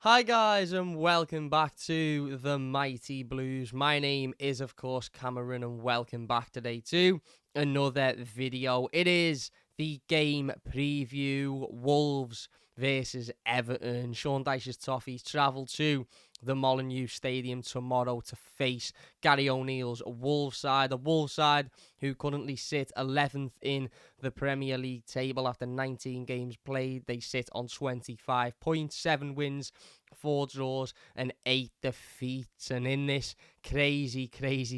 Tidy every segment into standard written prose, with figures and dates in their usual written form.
Hi guys and welcome back to the Mighty Blues. My name is of course Cameron and welcome back today to another video. It is the game preview, Wolves versus Everton. Sean Dyche's Toffees travel to the Molineux Stadium tomorrow to face Gary O'Neill's Wolves side. The Wolves side who currently sit 11th in the Premier League table after 19 games played. They sit on 25 points, 7 wins, 4 draws and 8 defeats. And in this crazy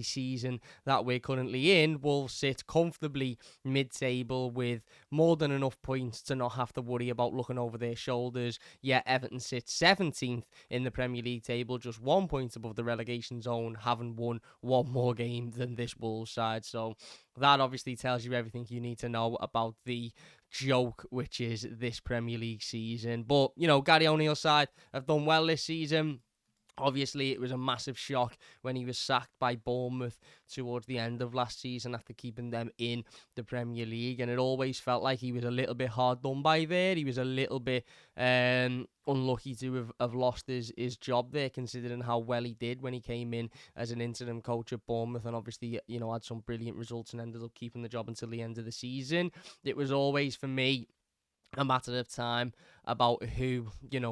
season that we're currently in, Wolves sit comfortably mid-table with more than enough points to not have to worry about looking over their shoulders. Yet Everton sits 17th in the Premier League table, just 1 point above the relegation zone, having won one more game than this Wolves side. So that obviously tells you everything you need to know about the joke which is this Premier League season. But, Gary O'Neill's side have done well this season. Obviously, it was a massive shock when he was sacked by Bournemouth towards the end of last season after keeping them in the Premier League. And it always felt like he was a little bit hard done by there. He was a little bit unlucky to have lost his job there, considering how well he did when he came in as an interim coach at Bournemouth. And obviously, had some brilliant results and ended up keeping the job until the end of the season. It was always, for me, a matter of time about who,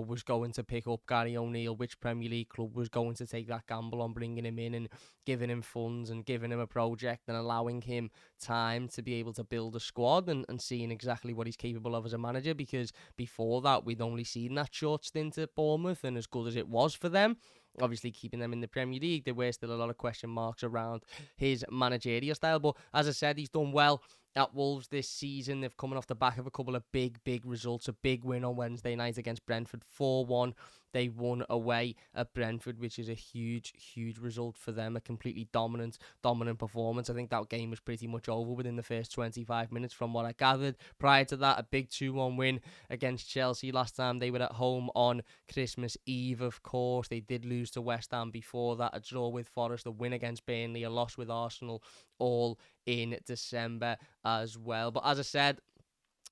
was going to pick up Gary O'Neill, which Premier League club was going to take that gamble on bringing him in and giving him funds and giving him a project and allowing him time to be able to build a squad and seeing exactly what he's capable of as a manager, because before that, we'd only seen that short stint at Bournemouth, and as good as it was for them, obviously keeping them in the Premier League, there were still a lot of question marks around his managerial style. But as I said, he's done well at Wolves this season. They've coming off the back of a couple of big results. A big win on Wednesday night against Brentford, 4-1. They won away at Brentford, which is a huge result for them. A completely dominant performance. I think that game was pretty much over within the first 25 minutes from what I gathered. Prior to that, a big 2-1 win against Chelsea last time they were at home on Christmas Eve, of course. They did lose to West Ham before that. A draw with Forest, a win against Burnley, a loss with Arsenal, all in December as well. But as I said,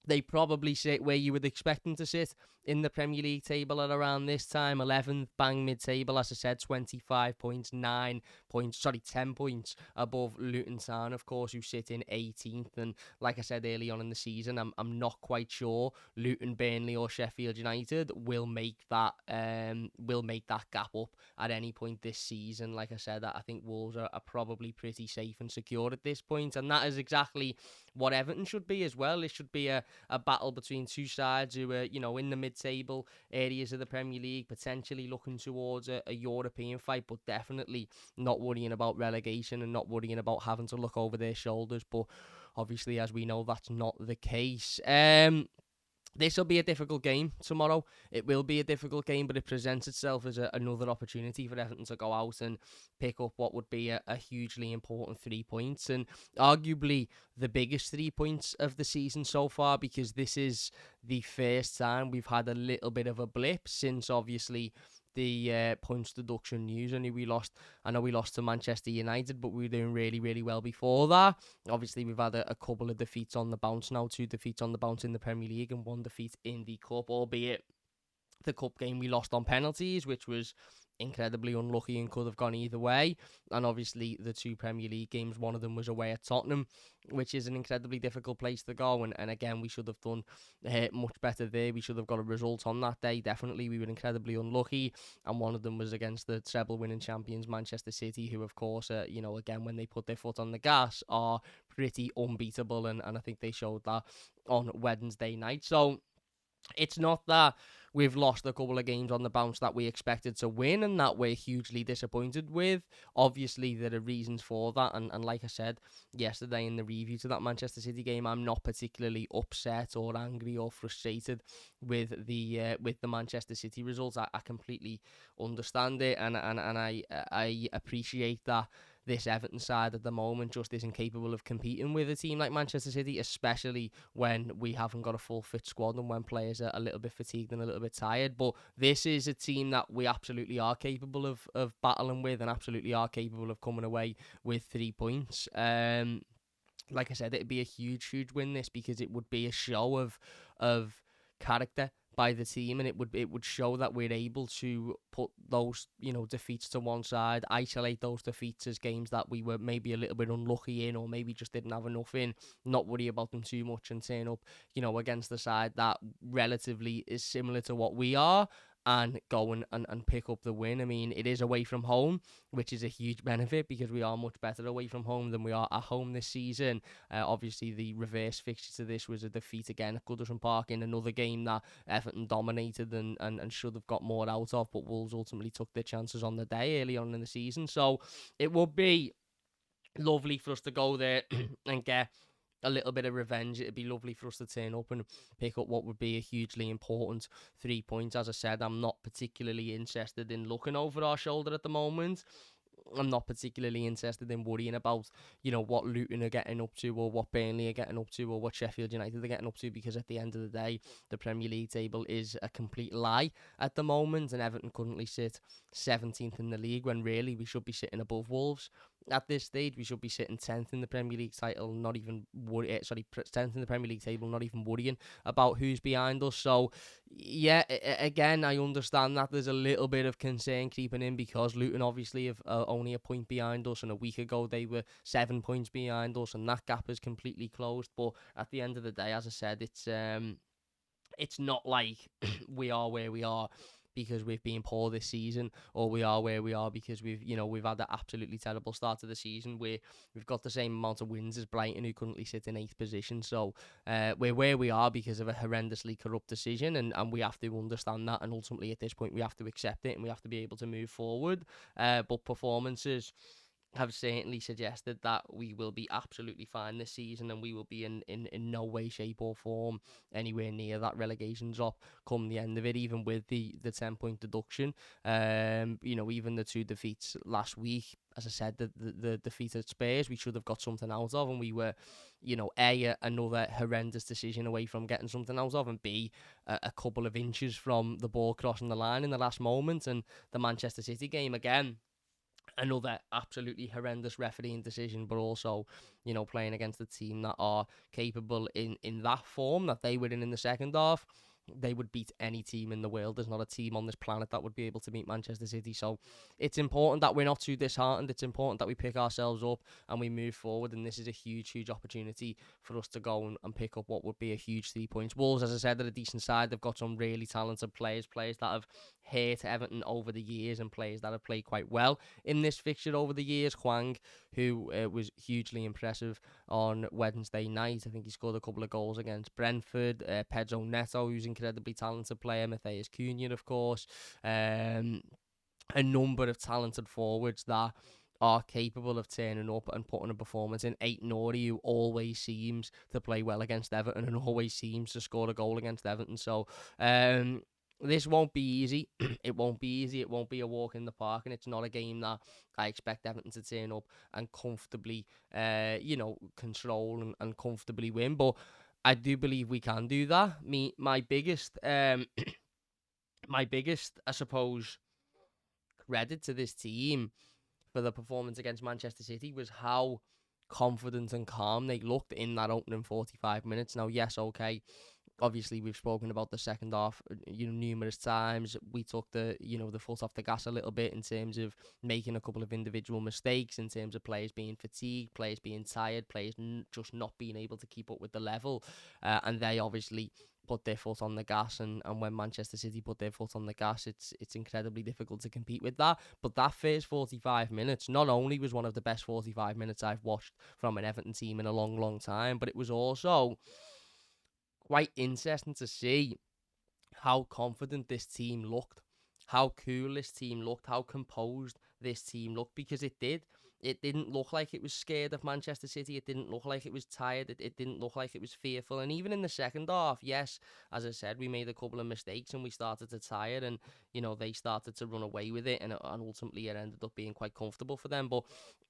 they probably sit where you would expect them to sit in the Premier League table at around this time, 11th, bang mid-table, as I said, 25 points, 10 points above Luton Town, of course, who sit in 18th. And like I said early on in the season, I'm not quite sure Luton, Burnley, or Sheffield United will make that gap up at any point this season. Like I said, I think Wolves are probably pretty safe and secure at this point, and that is exactly what Everton should be as well. It should be a battle between two sides who are, in the mid-table areas of the Premier League, potentially looking towards a European fight, but definitely not worrying about relegation and not worrying about having to look over their shoulders. But obviously, as we know, that's not the case. This will be a difficult game tomorrow. It will be a difficult game, but it presents itself as another opportunity for Everton to go out and pick up what would be a hugely important 3 points, and arguably the biggest 3 points of the season so far, because this is the first time we've had a little bit of a blip since obviously the points deduction news. I know we lost to Manchester United, but we were doing really well before that. Obviously, we've had a couple of defeats on the bounce now, 2 defeats on the bounce in the Premier League and 1 defeat in the Cup, albeit the Cup game we lost on penalties, which was incredibly unlucky and could have gone either way. And obviously the 2 Premier League games, one of them was away at Tottenham, which is an incredibly difficult place to go, and again, we should have done much better there. We should have got a result on that day. Definitely, we were incredibly unlucky, and one of them was against the treble winning champions Manchester City, who of course, again, when they put their foot on the gas, are pretty unbeatable, and I think they showed that on Wednesday night. So it's not that we've lost a couple of games on the bounce that we expected to win and that we're hugely disappointed with. Obviously, there are reasons for that. And like I said yesterday in the review to that Manchester City game, I'm not particularly upset or angry or frustrated with the Manchester City results. I completely understand it, and I appreciate that this Everton side at the moment just isn't capable of competing with a team like Manchester City, especially when we haven't got a full fit squad and when players are a little bit fatigued and a little bit tired. But this is a team that we absolutely are capable of battling with and absolutely are capable of coming away with 3 points. Like I said, it'd be a huge win this, because it would be a show of character by the team, and it would show that we're able to put those defeats to one side, isolate those defeats as games that we were maybe a little bit unlucky in, or maybe just didn't have enough in, not worry about them too much, and turn up against the side that relatively is similar to what we are, and go and pick up the win. I mean, it is away from home, which is a huge benefit because we are much better away from home than we are at home this season. Obviously, the reverse fixture to this was a defeat again at Goodison Park in another game that Everton dominated and should have got more out of, but Wolves ultimately took their chances on the day early on in the season. So it would be lovely for us to go there and get a little bit of revenge. It'd be lovely for us to turn up and pick up what would be a hugely important 3 points. As I said, I'm not particularly interested in looking over our shoulder at the moment. I'm not particularly interested in worrying about, what Luton are getting up to, or what Burnley are getting up to, or what Sheffield United are getting up to, because at the end of the day, the Premier League table is a complete lie at the moment, and Everton currently sit 17th in the league, when really we should be sitting above Wolves. At this stage, we should be sitting 10th in the Premier League title, not even 10th in the Premier League table, not even worrying about who's behind us. So, yeah, again, I understand that there's a little bit of concern creeping in, because Luton obviously have only a point behind us, and a week ago they were 7 points behind us, and that gap is completely closed. But at the end of the day, as I said, it's not like we are where we are because we've been poor this season, or we are where we are because we've had an absolutely terrible start to the season, where we've got the same amount of wins as Brighton, who currently sit in 8th position. So we're where we are because of a horrendously corrupt decision, and we have to understand that, and ultimately at this point we have to accept it, and we have to be able to move forward. But performances have certainly suggested that we will be absolutely fine this season, and we will be in no way, shape or form anywhere near that relegation drop come the end of it, even with the 10-point deduction. Even the 2 defeats last week, as I said, the defeat at Spurs, we should have got something out of, and we were, A, another horrendous decision away from getting something out of, and B, a couple of inches from the ball crossing the line in the last moment. And the Manchester City game, again, another absolutely horrendous refereeing decision, but also, playing against a team that are capable in that form that they were in the second half. They would beat any team in the world. There's not a team on this planet that would be able to beat Manchester City. So it's important that we're not too disheartened. It's important that we pick ourselves up and we move forward. And this is a huge, huge opportunity for us to go and pick up what would be a huge 3 points. Wolves, as I said, are a decent side. They've got some really talented players that have hurt Everton over the years, and players that have played quite well in this fixture over the years. Hwang, who was hugely impressive on Wednesday night. I think he scored a couple of goals against Brentford. Pedro Neto, who's incredibly talented player. Matheus Cunha, of course. A number of talented forwards that are capable of turning up and putting a performance in. Aït-Nouri, who always seems to play well against Everton and always seems to score a goal against Everton. So this won't be easy. It won't be easy. It won't be a walk in the park, and it's not a game that I expect Everton to turn up and comfortably, control and comfortably win. But I do believe we can do that. My biggest, my biggest, I suppose, credit to this team for the performance against Manchester City was how confident and calm they looked in that opening 45 minutes. Now, yes, okay, obviously we've spoken about the second half, numerous times. We took the foot off the gas a little bit in terms of making a couple of individual mistakes, in terms of players being fatigued, players being tired, players just not being able to keep up with the level, and they obviously put their foot on the gas, and when Manchester City put their foot on the gas, it's incredibly difficult to compete with that. But that first 45 minutes not only was one of the best 45 minutes I've watched from an Everton team in a long, long time, but it was also quite interesting to see how confident this team looked, how cool this team looked, how composed this team looked, because it did. It didn't look like it was scared of Manchester City. It didn't look like it was tired. It didn't look like it was fearful. And even in the second half, yes, as I said, we made a couple of mistakes and we started to tire, and, they started to run away with it, and ultimately it ended up being quite comfortable for them. But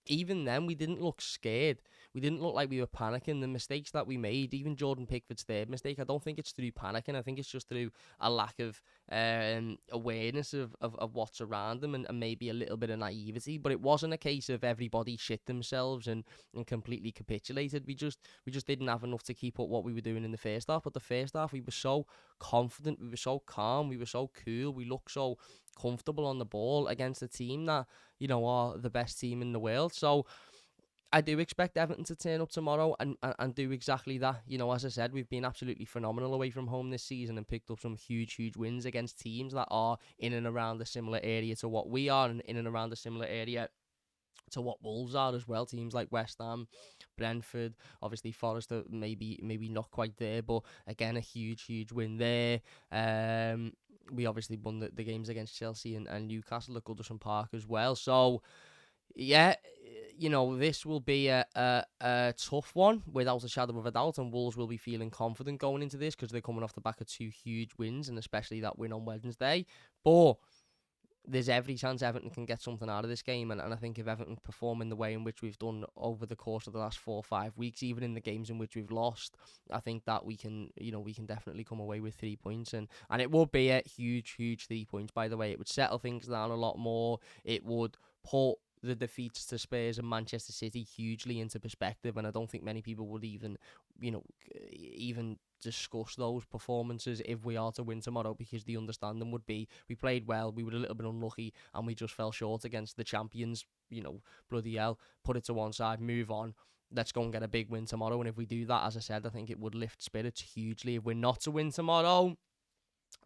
even then, we didn't look scared. We didn't look like we were panicking. The mistakes that we made, even Jordan Pickford's third mistake, I don't think it's through panicking. I think it's just through a lack of awareness of what's around them, and maybe a little bit of naivety. But it wasn't a case of everybody shit themselves and completely capitulated. We just didn't have enough to keep up what we were doing in the first half. But the first half, we were so confident, we were so calm, we were so cool, we looked so comfortable on the ball against a team that, are the best team in the world. So I do expect Everton to turn up tomorrow and do exactly that. As I said, we've been absolutely phenomenal away from home this season and picked up some huge, huge wins against teams that are in and around the similar area to what we are, and in and around the similar area to what Wolves are as well. Teams like West Ham, Brentford, obviously Forest are maybe not quite there, but again, a huge, huge win there. We obviously won the games against Chelsea and Newcastle at Goodison Park as well. So, yeah, this will be a tough one without a shadow of a doubt, and Wolves will be feeling confident going into this because they're coming off the back of two huge wins, and especially that win on Wednesday. But there's every chance Everton can get something out of this game, and I think if Everton perform in the way in which we've done over the course of the last 4 or 5 weeks, even in the games in which we've lost, I think that we can definitely come away with 3 points, and it would be a huge, huge 3 points, by the way. It would settle things down a lot more. It would put the defeats to Spurs and Manchester City hugely into perspective, and I don't think many people would even discuss those performances if we are to win tomorrow, because the understanding would be we played well, we were a little bit unlucky, and we just fell short against the champions. Bloody hell, put it to one side, move on. Let's go and get a big win tomorrow. And if we do that, as I said, I think it would lift spirits hugely. If we're not to win tomorrow,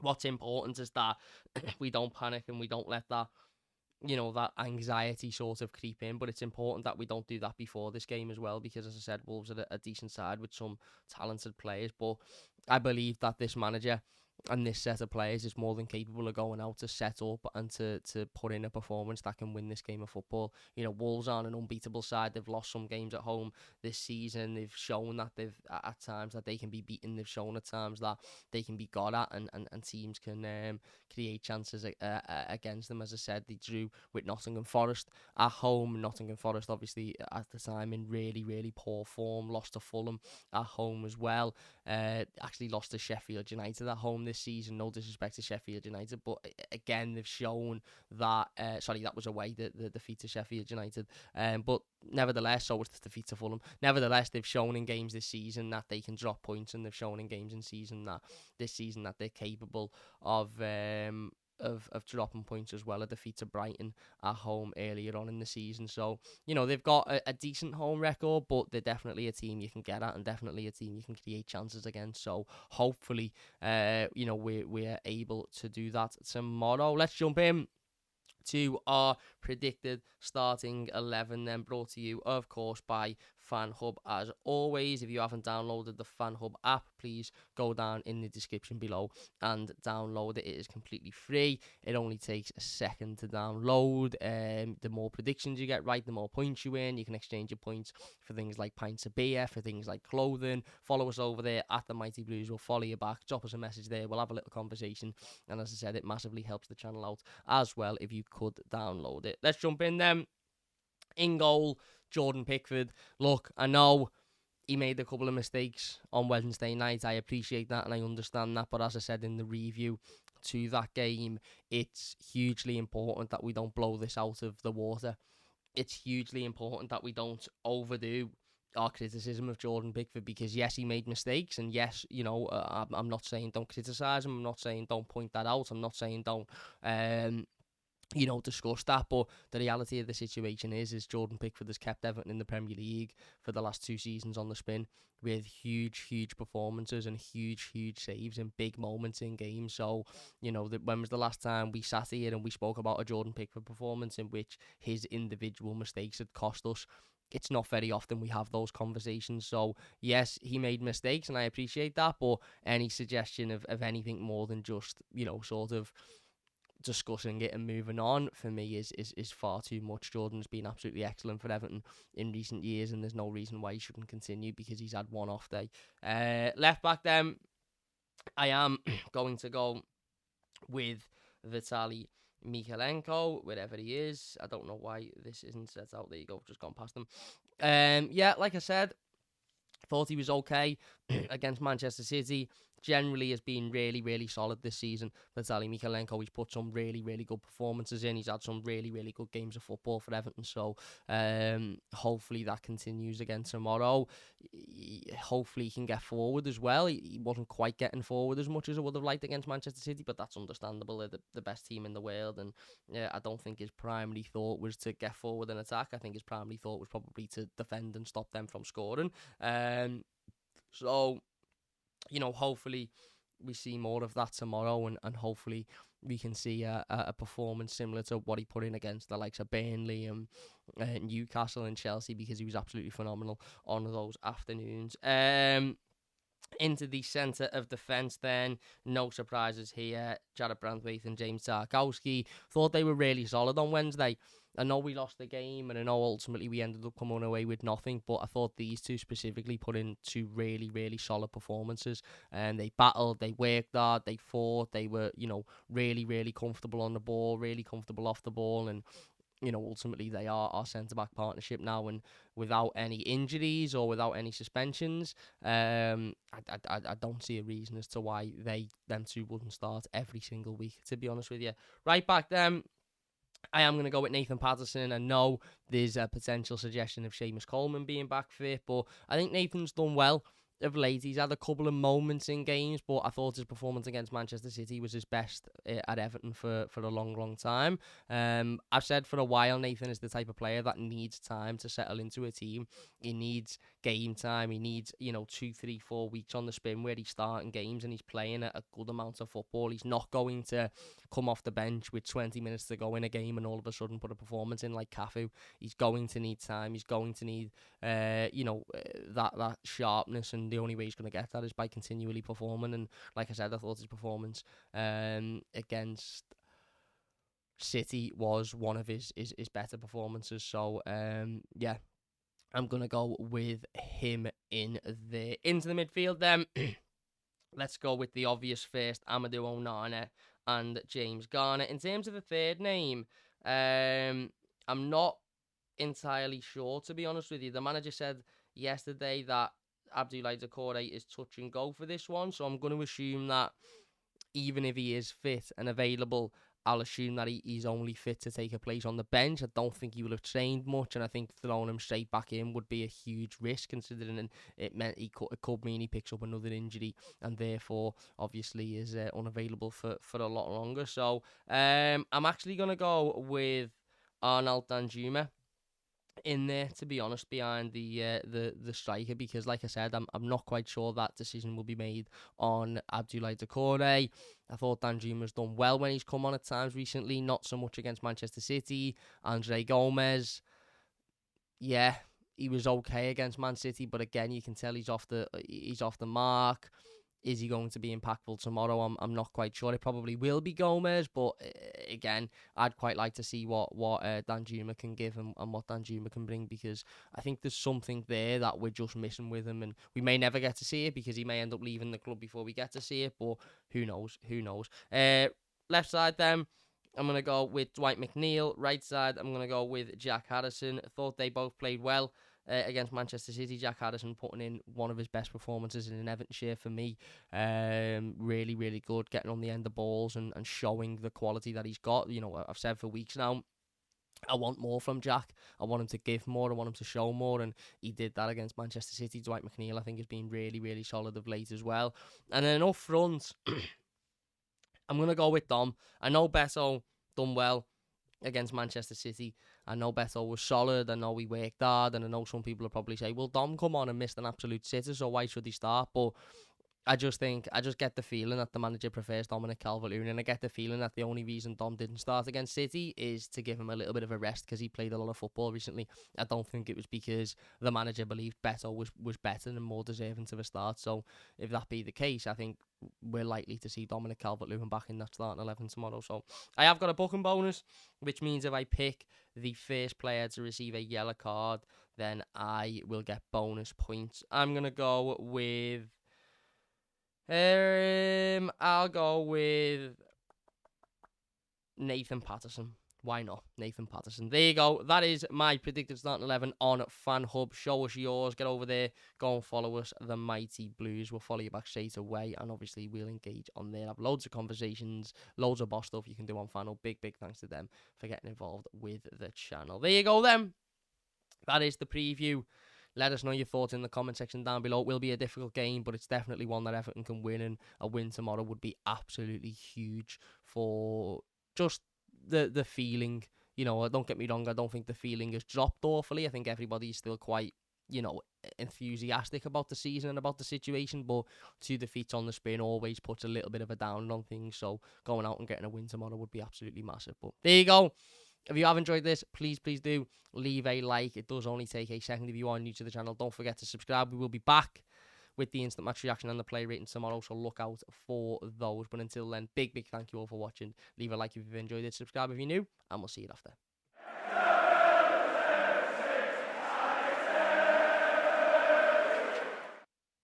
what's important is that we don't panic and we don't let that that anxiety sort of creep in. But it's important that we don't do that before this game as well, because, as I said, Wolves are a decent side with some talented players. But I believe that this manager and this set of players is more than capable of going out to set up and to put in a performance that can win this game of football. Wolves aren't an unbeatable side. They've lost some games at home this season. They've shown that they've at times that they can be beaten. They've shown at times that they can be got at, and teams can create chances against them. As I said, they drew with Nottingham Forest at home. Nottingham Forest, obviously, at the time in really, really poor form. Lost to Fulham at home as well. Actually lost to Sheffield United at home this season. No disrespect to Sheffield United, but again, they've shown that. Sorry, that was away, the defeat to Sheffield United. But nevertheless, so was the defeat to Fulham. Nevertheless, they've shown in games this season that they can drop points, and they've shown in games this season that they're capable of dropping points as well. A defeat to Brighton at home earlier on in the season. So, they've got a decent home record, but they're definitely a team you can get at, and definitely a team you can create chances against. So hopefully, we're able to do that tomorrow. Let's jump in to our predicted starting 11, then, brought to you, of course, by Fanhub. As always, if you haven't downloaded the Fanhub app, please go down in the description below and download it. It is completely free. It only takes a second to download. The more predictions you get right, the more points you win. You can exchange your points for things like pints of beer, for things like clothing. Follow us over there at the Mighty Blues. We'll follow you back. Drop us a message there. We'll have a little conversation. And as I said, it massively helps the channel out as well if you could download it. Let's jump in then. In goal, Jordan Pickford. Look, I know he made a couple of mistakes on Wednesday night. I appreciate that and I understand that. But as I said in the review to that game, it's hugely important that we don't blow this out of the water. It's hugely important that we don't overdo our criticism of Jordan Pickford, because yes, he made mistakes, and yes, I'm not saying don't criticise him. I'm not saying don't point that out. I'm not saying don't discuss that, but the reality of the situation is Jordan Pickford has kept Everton in the Premier League for the last 2 seasons on the spin with huge, huge performances and huge, huge saves in big moments in games. So, when was the last time we sat here and we spoke about a Jordan Pickford performance in which his individual mistakes had cost us? It's not very often we have those conversations. So, yes, he made mistakes, and I appreciate that, but any suggestion of anything more than just, sort of discussing it and moving on, for me, is far too much. Jordan's been absolutely excellent for Everton in recent years, and there's no reason why he shouldn't continue because he's had one off day. Left back then, I am going to go with Vitaly Mikhalenko, wherever he is. I don't know why this isn't set out. There you go, just gone past him. Yeah, like I said, thought he was okay against Manchester City. generally has been really, really solid this season. Vitaly Mikalenko, he's put some really, really good performances in. He's had some really, really good games of football for Everton. So hopefully that continues again tomorrow. Hopefully he can get forward as well. He wasn't quite getting forward as much as I would have liked against Manchester City, but that's understandable. They're the best team in the world, and I don't think his primary thought was to get forward and attack. I think his primary thought was probably to defend and stop them from scoring. So, hopefully we see more of that tomorrow, and hopefully we can see a performance similar to what he put in against the likes of Burnley and Newcastle and Chelsea, because he was absolutely phenomenal on those afternoons. Into the centre of defence then, no surprises here. Jared Brandtwaite and James Tarkowski, thought they were really solid on Wednesday. I know we lost the game, and I know ultimately we ended up coming away with nothing, but I thought these two specifically put in two really, really solid performances. And they battled, they worked hard, they fought, they were, really, really comfortable on the ball, really comfortable off the ball, and ultimately they are our centre-back partnership now, and without any injuries or without any suspensions, I don't see a reason as to why them two wouldn't start every single week, to be honest with you. Right back then, I am going to go with Nathan Patterson. I know there's a potential suggestion of Seamus Coleman being back fit, but I think Nathan's done well of late. He's had a couple of moments in games, but I thought his performance against Manchester City was his best at Everton for a long, long time. I've said for a while Nathan is the type of player that needs time to settle into a team. He needs game time. He needs 2, 3, 4 weeks on the spin where he's starting games and he's playing a good amount of football. He's not going to come off the bench with 20 minutes to go in a game and all of a sudden put a performance in like Cafu. He's going to need time. He's going to need that sharpness, and the only way he's going to get that is by continually performing. And like I said, I thought his performance against City was one of his better performances. So yeah, I'm going to go with him in there. Into the midfield then. Let's go with the obvious first, Amadou Onana and James Garner. In terms of the third name, I'm not entirely sure, to be honest with you. The manager said yesterday that Abdoulaye Doucouré is touch and go for this one, so I'm going to assume that even if he is fit and available, I'll assume that he's only fit to take a place on the bench. I don't think he will have trained much, and I think throwing him straight back in would be a huge risk, considering it meant it could mean he picks up another injury, and therefore, obviously, is unavailable for a lot longer. So I'm actually going to go with Arnaud Danjuma in there, to be honest, behind the striker, because like I said, I'm not quite sure that decision will be made on Abdoulaye Doucouré. I thought Danjuma's done well when he's come on at times recently, not so much against Manchester City. Andre Gomez, yeah, he was okay against Man City, but again, you can tell he's off the mark. Is he going to be impactful tomorrow? I'm not quite sure. It probably will be Gomez, but again, I'd quite like to see what Danjuma can give and what Danjuma can bring, because I think there's something there that we're just missing with him, and we may never get to see it because he may end up leaving the club before we get to see it, but who knows? Left side then, I'm going to go with Dwight McNeil. Right side, I'm going to go with Jack Harrison. I thought they both played well against Manchester City. Jack Harrison putting in one of his best performances in an Everton shirt for me. Really, really good, getting on the end of balls and showing the quality that he's got. I've said for weeks now, I want more from Jack. I want him to give more. I want him to show more, and he did that against Manchester City. Dwight McNeil, I think, has been really, really solid of late as well. And then up front, I'm going to go with Dom. I know Beto done well against Manchester City. I know Beto was solid. I know he worked hard. And I know some people will probably say, well, Dom come on and missed an absolute sitter, so why should he start? But I just get the feeling that the manager prefers Dominic Calvert-Lewin, and I get the feeling that the only reason Dom didn't start against City is to give him a little bit of a rest because he played a lot of football recently. I don't think it was because the manager believed Beto was better and more deserving to the start. So if that be the case, I think we're likely to see Dominic Calvert-Lewin back in that starting 11 tomorrow. So I have got a booking bonus, which means if I pick the first player to receive a yellow card, then I will get bonus points. I'm going to go with... I'll go with Nathan Patterson Why not? Nathan Patterson. There you go. That is my predicted starting 11 on Fanhub. Show us yours. Get over there. Go and follow us, the Mighty Blues. We'll follow you back straight away. And obviously, we'll engage on there. Have loads of conversations, loads of boss stuff you can do on Fanhub. Big thanks to them for getting involved with the channel. There you go, then. That is the preview. Let us know your thoughts in the comment section down below. It will be a difficult game, but it's definitely one that Everton can win, and a win tomorrow would be absolutely huge for just the feeling. You know, don't get me wrong, I don't think the feeling has dropped awfully. I think everybody's still quite, enthusiastic about the season and about the situation, but 2 defeats on the spin always puts a little bit of a down on things, so going out and getting a win tomorrow would be absolutely massive. But there you go. If you have enjoyed this, please do leave a like. It does only take a second. If you are new to the channel, don't forget to subscribe. We will be back with the instant match reaction and the play rating tomorrow, so look out for those. But until then, big thank you all for watching. Leave a like if you've enjoyed it, subscribe if you're new, and we'll see you after.